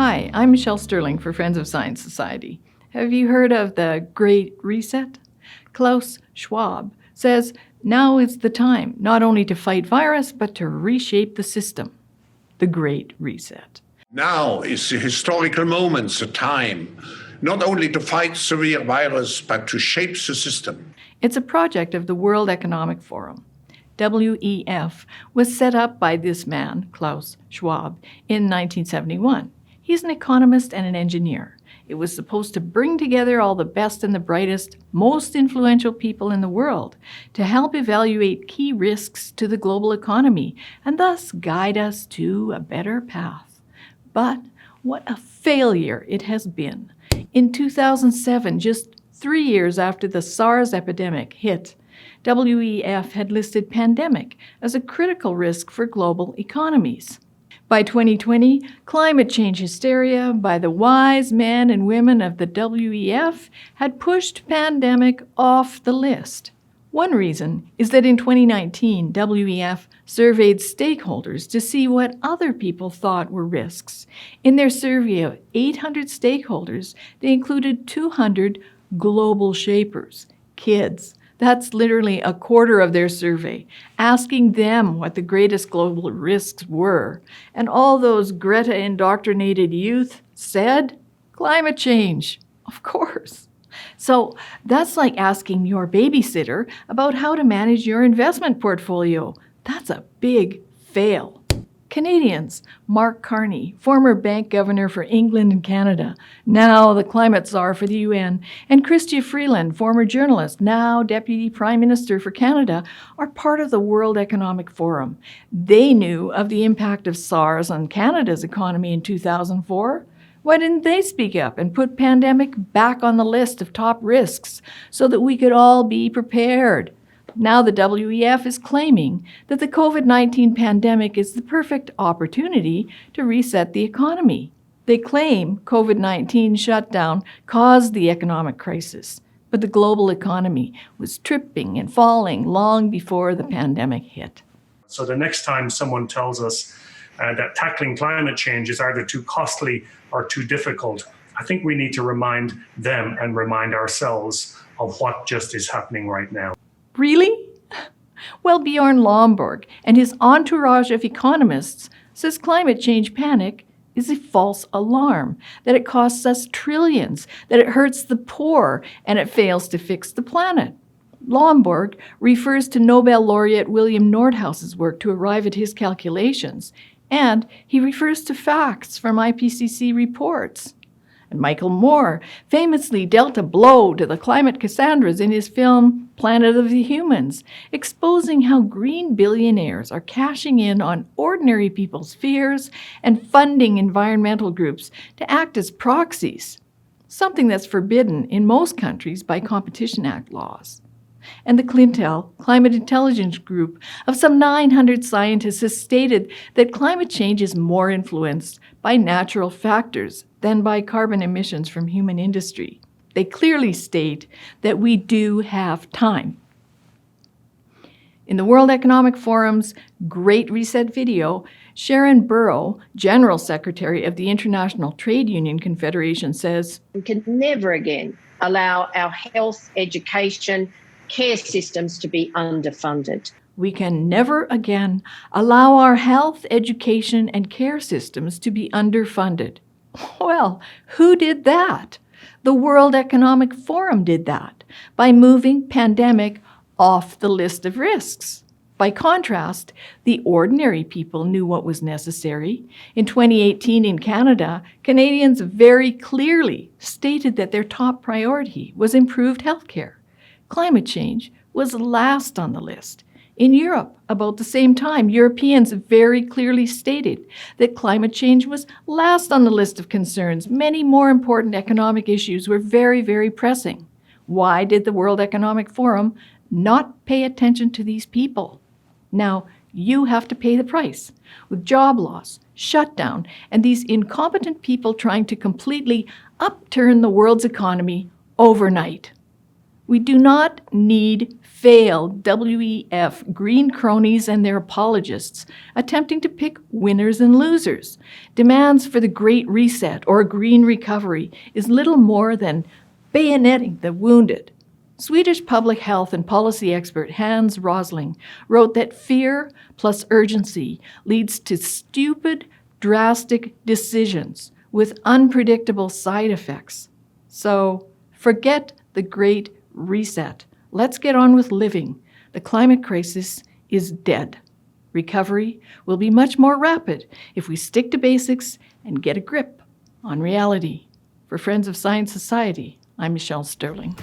Hi, I'm Michelle Sterling for Friends of Science Society. Have you heard of the Great Reset? Klaus Schwab says now is the time not only to fight virus, but to reshape the system. The Great Reset. Now is the historical moment, the time, not only to fight severe virus, but to shape the system. It's a project of the World Economic Forum. WEF was set up by this man, Klaus Schwab, in 1971. He's an economist and an engineer. It was supposed to bring together all the best and the brightest, most influential people in the world to help evaluate key risks to the global economy and thus guide us to a better path. But what a failure it has been. In 2007, just 3 years after the SARS epidemic hit, WEF had listed pandemic as a critical risk for global economies. By 2020, climate change hysteria by the wise men and women of the WEF had pushed pandemic off the list. One reason is that in 2019, WEF surveyed stakeholders to see what other people thought were risks. In their survey of 800 stakeholders, they included 200 global shapers, kids. That's literally a quarter of their survey, asking them what the greatest global risks were. And all those Greta-indoctrinated youth said, climate change, of course. So that's like asking your babysitter about how to manage your investment portfolio. That's a big fail. Canadians, Mark Carney, former bank governor for England and Canada, now the climate czar for the UN, and Chrystia Freeland, former journalist, now deputy prime minister for Canada, are part of the World Economic Forum. They knew of the impact of SARS on Canada's economy in 2004. Why didn't they speak up and put pandemic back on the list of top risks so that we could all be prepared? Now the WEF is claiming that the COVID-19 pandemic is the perfect opportunity to reset the economy. They claim COVID-19 shutdown caused the economic crisis, but the global economy was tripping and falling long before the pandemic hit. So the next time someone tells us that tackling climate change is either too costly or too difficult, I think we need to remind them and remind ourselves of what just is happening right now. Really? Well, Bjorn Lomborg and his entourage of economists says climate change panic is a false alarm, that it costs us trillions, that it hurts the poor, and it fails to fix the planet. Lomborg refers to Nobel laureate William Nordhaus's work to arrive at his calculations, and he refers to facts from IPCC reports. And Michael Moore famously dealt a blow to the climate Cassandras in his film Planet of the Humans, exposing how green billionaires are cashing in on ordinary people's fears and funding environmental groups to act as proxies, something that's forbidden in most countries by Competition Act laws. And the Clintel Climate Intelligence Group of some 900 scientists has stated that climate change is more influenced by natural factors than by carbon emissions from human industry. They clearly state that we do have time. In the World Economic Forum's Great Reset video, Sharon Burrow, General Secretary of the International Trade Union Confederation, says, "We can never again allow our health, education, care systems to be underfunded. We can never again allow our health, education, and care systems to be underfunded." Well, who did that? The World Economic Forum did that by moving pandemic off the list of risks. By contrast, the ordinary people knew what was necessary. In 2018 in Canada, Canadians very clearly stated that their top priority was improved health care. Climate change was last on the list. In Europe, about the same time, Europeans very clearly stated that climate change was last on the list of concerns. Many more important economic issues were very, very pressing. Why did the World Economic Forum not pay attention to these people? Now, you have to pay the price with job loss, shutdown, and these incompetent people trying to completely upturn the world's economy overnight. We do not need failed WEF green cronies and their apologists attempting to pick winners and losers. Demands for the Great Reset or green recovery is little more than bayoneting the wounded. Swedish public health and policy expert Hans Rosling wrote that fear plus urgency leads to stupid, drastic decisions with unpredictable side effects. So forget the Great Reset. Let's get on with living. The climate crisis is dead. Recovery will be much more rapid if we stick to basics and get a grip on reality. For Friends of Science Society, I'm Michelle Sterling.